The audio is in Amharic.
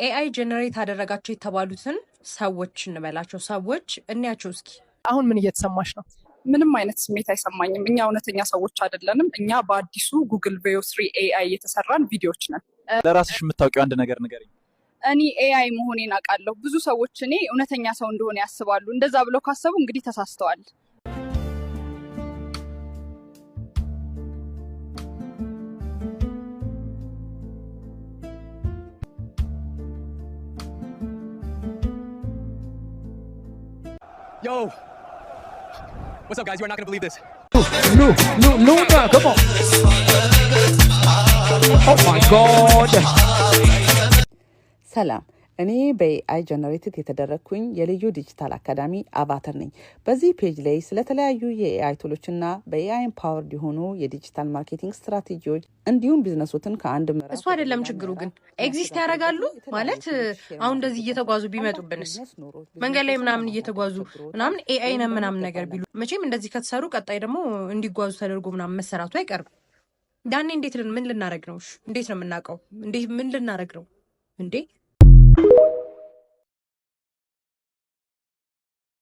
ኤአይ ጀነሬት አደረጋቸው የተባሉትን ሰዎች እንበላቸው ሰዎች እንያቸው እስኪ። አሁን ምን እየተሰማሽ ነው? ምንም አይነት ስሜት አይሰማኝም። እኛ እውነተኛ ሰዎች አይደለንም። እኛ በአዲሱ ጉግል ቬዮ 3 ኤአይ የተሰራን ቪዲዮዎች ነን። ለራስሽ የምታውቂው አንድ ነገር ንገሪኝ። እኔ ኤአይ መሆኔን አውቃለሁ። ብዙ ሰዎች እኔ እውነተኛ ሰው እንደሆነ ያስባሉ። እንደዛ ብለው ካሰቡ እንግዲህ ተሳስተዋል። Yo, what's up, guys? You are not going to believe this. Luna, come on. Oh my God. ሰላም እኔ በኤአይ ጀነሬትድ የተደረኩኝ የልዩ ዲጂታል አካዳሚ አቫተር ነኝ። በዚህ ፔጅ ላይ ስለተለያዩ የኤአይ ቱሎችና በኤአይ ፓወርድ የሆኑ የዲጂታል ማርኬቲንግ ስትራቴጂዎች እንዲሁም ቢዝነሶችን ከአንድ ምዕራፍ እሱ አይደለም ችግሩ ግን ኤግዚስት ያደርጋሉ ማለት አሁን እንደዚህ እየተጓዙ ቢመጡብንስ መንገድ ላይ ምናምን እየተጓዙ ምናምን ኤአይ ነው ምናምን ነገር ቢሉ መቼም እንደዚህ ከተሰሩ ቀጣይ ደግሞ እንዲጓዙ ተደርጎ ምናምን መሰራቱ አይቀርም። ዳኔ ምን ልናረግ ነው? እንዴት ነው የምናውቀው? ምን ልናረግ ነው እንዴ?